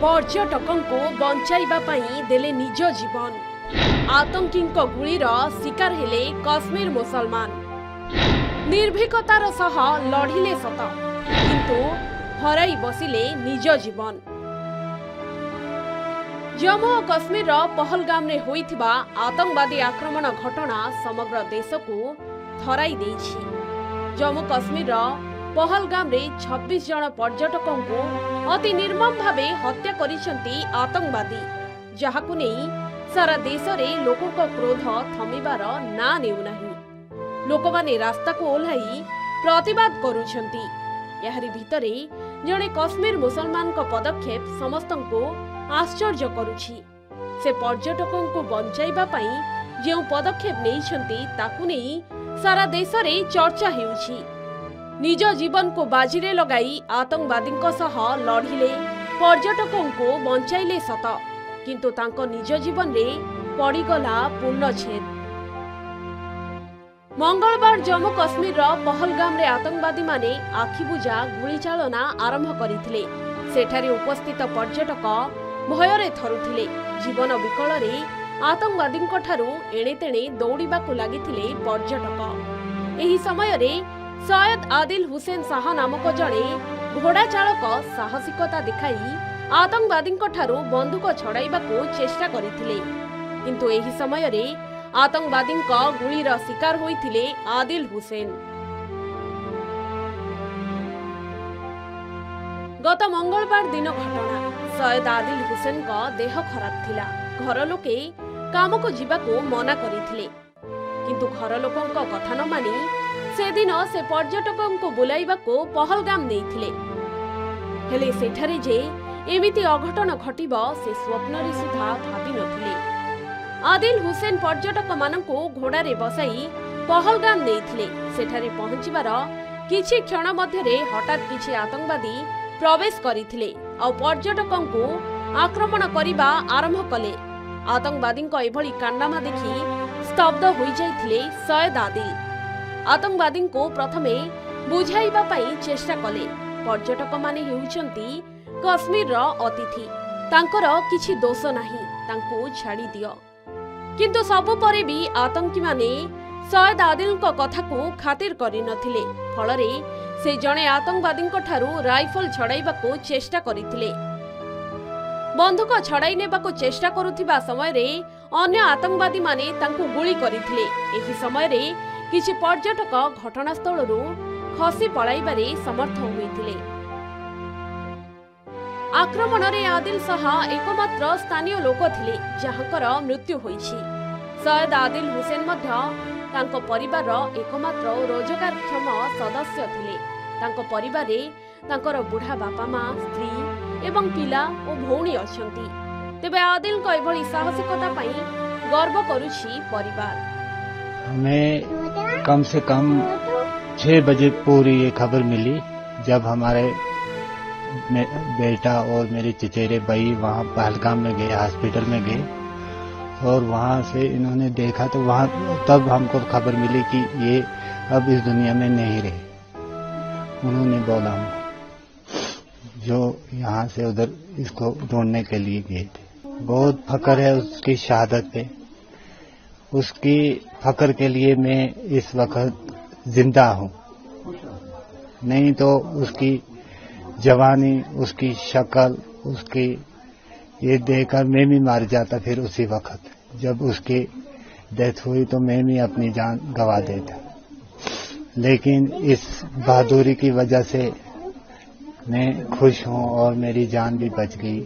पर्यटकों को बंचाइबा पई देले निज जीवन। आतंकी गुलीर शिकार हेले कश्मीर मुसलमान। निर्भीकतार सह लढ़िले सत किंतु हराई बसिले निज जीवन। जम्मू और कश्मीर पहलगाम रे होइथिबा आतंकवादी आक्रमण घटना समग्र देश को थराई देछि। जम्मू कश्मीर पहलगाम रे 26 जन पर्यटकों को अति निर्मम भावे हत्या करिसेंती आतंकवादी, जहाकु नेई सारा देश रे लोकों को क्रोध थमिबार ना नेउनाही। लोकमाने रास्ता को ओल्हाई प्रतिवाद करुछंती। याहरी भितरे जणे कश्मीर मुसलमान को पदक्षेप समस्तन को आश्चर्य करुछि। से पर्यटकों को बंचाइबा पई जेउ पदक्षेप नेइछंती ताकु नेई सारा देश रे चर्चा हेउछि। निज जीवन को बाजीरे लगाई आतंकवादी सह लढ़िले पर्यटकों को बंचाइले सत किंतु तांको निज जीवन रे पड़ीगला पूर्णछेद। मंगलवार जम्मू कश्मीर पहलगाम रे आतंकवादी माने आखिबुझा गुली चालना आरंभ करथिले। सेठारे उपस्थित पर्यटक भयरे थरुथिले। जीवन विकल रे आतंकवादी ठारू एणे तेणे दौड़ाकू लगिथिले पर्यटक। एही समय रे सैयद आदिल हुसैन शाह नामक जड़े घोड़ा चालक साहसिकता दिखाई आतंकवादी ठारू बंदूक छड़ाइबाकू चेष्टा करथिले, किंतु एही समय रे आतंकवादी गुलीर शिकार होइथिले आदिल हुसैन। गत मंगलवार दिन घटना। सैयद आदिल हुसैन का देह खराब थिला। घर लोके काम को जीवाकू मना करिथिले, किंतु घर लोकों का कथा न मानी से दिन से पर्यटकों को बुलाइबाकू पहलगाम नेइथिले। हेले सेठारे जे एमिति अघटन घटिब से स्वप्न रे सुधा भाबी नथिले। आदिल हुसैन पर्यटक मानकू घोड़ा रे बसाई पहलगाम नेइथिले। सेठारे पहुंचीबार किछि क्षण मध्यरे हठात किछि आतंकवादी प्रवेश करिथिले और पर्यटकों को आक्रमण करिबा आरंभ कले। आतंकवादी एभली कांडामा देखि स्तब्ध होई जाइथिले सैयद आदिल। आतंकवादी को प्रथमे बुझाइबा पई चेष्टा कले। पर्यटक माने हेउचंती कश्मीर अतिथि, तांकर किछि दोष नाही, तांको छाड़ी दियो। किंतु सबु परे भी आतंकी माने सैयद आदिल को कथा को खातिर करि नथिले। फलरे से जणे आतंकवादी ठारू राइफल छड़ाइबाकू चेष्टा करिथिले। बंधुक छड़ाई नेबाकू चेष्टा करुथिबा समय रे अन्य आतंकवादी माने तांको गुली करिथिले। एही समय रे किछि पर्यटक घटनास्थलरू खसी पळाइबारे समर्थ होइथिले। आक्रमण रे आदिल सह एकमात्र स्थानीय लोक थिले जहांकर मृत्यु होइछि। सैयद आदिल हुसैन मध्य तांको परिवार एकमात्र रोजगारक्षम सदस्य थिले। तांको परिवार रे तांकर बुढ़ा बापा माँ, स्त्री एवं पिला और भौणी अछंती। तेबे आदिल को एभली साहसिकता पई गर्व करुछि परिवार। हमें कम से कम 6 बजे पूरी ये खबर मिली जब हमारे बेटा और मेरे चचेरे भाई वहाँ पहलगाम में गए, हॉस्पिटल में गए और वहाँ से इन्होंने देखा तो वहाँ तब हमको खबर मिली कि ये अब इस दुनिया में नहीं रहे। उन्होंने बोला जो यहाँ से उधर इसको ढूंढने के लिए गए थे। बहुत फक्र है उसकी शहादत पे। उसकी फक्र के लिए मैं इस वक्त जिंदा हूँ, नहीं तो उसकी जवानी, उसकी शक्ल, उसकी ये देखकर मैं भी मार जाता। फिर उसी वक्त जब उसकी डेथ हुई तो मैं भी अपनी जान गंवा देता। लेकिन इस बहादुरी की वजह से मैं खुश हूँ और मेरी जान भी बच गई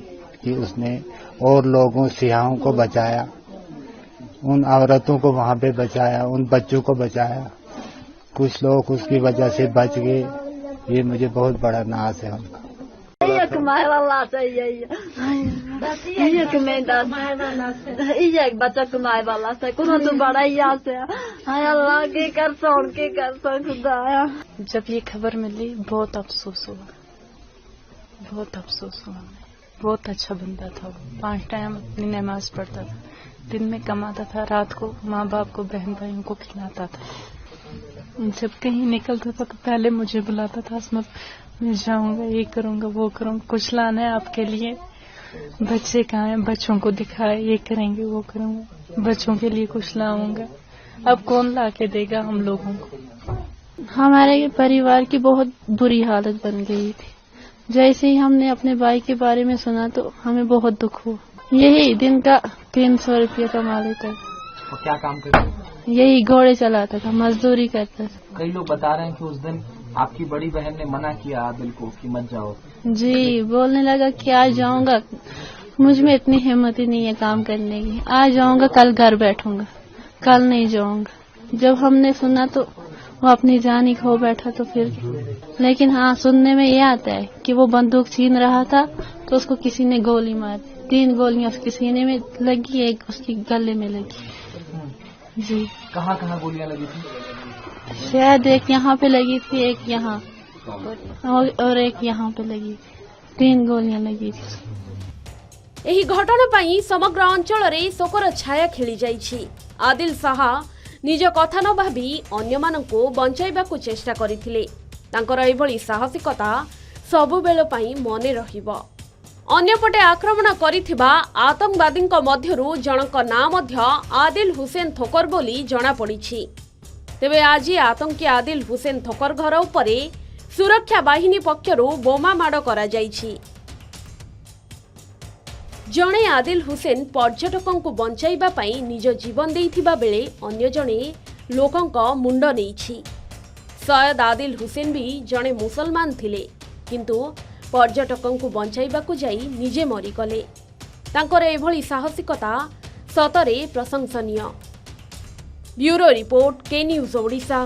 कि उसने और लोगों, सियाहों को बचाया, उन औरतों को वहाँ पे बचाया, उन बच्चों को बचाया। कुछ लोग उसकी वजह से बच गए। ये मुझे बहुत बड़ा नाज है उनका। बच्चा कमाए वाला से कोनो तो बड़ा यहाँ से अल्लाह के कर खुदा। जब ये खबर मिली बहुत अफसोस हुआ, बहुत अफसोस हुआ। बहुत अच्छा बंदा था वो। 5 टाइम अपनी नमाज पढ़ता था, दिन में कमाता था, रात को माँ बाप को, बहन भाइयों को खिलाता था। जब कहीं निकलता था तो पहले मुझे बुलाता था, मैं जाऊंगा, ये करूंगा, वो करूंगा, कुछ लाना है आपके लिए। बच्चे कहाँ हैं, बच्चों को दिखाए, ये करेंगे वो करूँगा, बच्चों के लिए कुछ लाऊंगा। अब कौन ला के देगा हम लोगों को। हमारे परिवार की बहुत बुरी हालत बन गई थी। जैसे ही हमने अपने भाई के बारे में सुना तो हमें बहुत दुख हुआ। यही दिन का 300 रुपया कमा लेता था। और क्या काम करते थे? यही घोड़े चलाता था, मजदूरी करता था। कई लोग बता रहे हैं कि उस दिन आपकी बड़ी बहन ने मना किया आदिल को कि मत जाओ। जी, बोलने लगा कि आज जाऊंगा, मुझ में इतनी हिम्मत ही नहीं है काम करने की। आज जाऊंगा, कल घर बैठूंगा, कल नहीं जाऊंगा। जब हमने सुना तो वो अपनी जान ही खो बैठा। तो फिर लेकिन हाँ, सुनने में ये आता है कि वो बंदूक छीन रहा था तो उसको किसी ने गोली मार दी। 3 गोलियां उसके सीने में लगी, एक उसकी गले में लगी। जी, कहाँ कहाँ गोलियां लगी थी? शायद एक यहाँ पे लगी थी, एक यहाँ और एक यहाँ पे लगी थी। 3 गोलियां लगी थी। ଏହି ଘଟଣା ପାଇଁ ସମଗ୍ର ଅଞ୍ଚଳରେ ଶୋକର ଛାୟା ଖେଳି ଯାଇଛି। ଆଦିଲ ଶାହା ନିଜ କଥା ନ ଭାବି ଅନ୍ୟମାନଙ୍କୁ ବଞ୍ଚାଇବାକୁ ଚେଷ୍ଟା କରିଥିଲେ। ତାଙ୍କର ଏଭଳି ସାହସିକତା ସବୁବେଳ ପାଇଁ ମନେ ରହିବ। ଅନ୍ୟପଟେ ଆକ୍ରମଣ କରିଥିବା ଆତଙ୍କବାଦୀଙ୍କ ମଧ୍ୟରୁ ଜଣଙ୍କ ନାଁ ମଧ୍ୟ ଆଦିଲ ହୁସେନ ଥୋକର ବୋଲି ଜଣାପଡ଼ିଛି। ତେବେ ଆଜି ଆତଙ୍କୀ ଆଦିଲ ହୁସେନ ଥୋକର ଘର ଉପରେ ସୁରକ୍ଷା ବାହିନୀ ପକ୍ଷରୁ ବୋମା ମାଡ଼ କରାଯାଇଛି। ଜଣେ ଆଦିଲ ହୁସେନ ପର୍ଯ୍ୟଟକଙ୍କୁ ବଞ୍ଚାଇବା ପାଇଁ ନିଜ ଜୀବନ ଦେଇଥିବା ବେଳେ ଅନ୍ୟ ଜଣେ ଲୋକଙ୍କ ମୁଣ୍ଡ ନେଇଛି। ସୟଦ ଆଦିଲ ହୁସେନ ବି ଜଣେ ମୁସଲମାନ ଥିଲେ, କିନ୍ତୁ ପର୍ଯ୍ୟଟକଙ୍କୁ ବଞ୍ଚାଇବାକୁ ଯାଇ ନିଜେ ମରିଗଲେ। ତାଙ୍କର ଏଭଳି ସାହସିକତା ସତରେ ପ୍ରଶଂସନୀୟ। Bureau report, K news Odisha.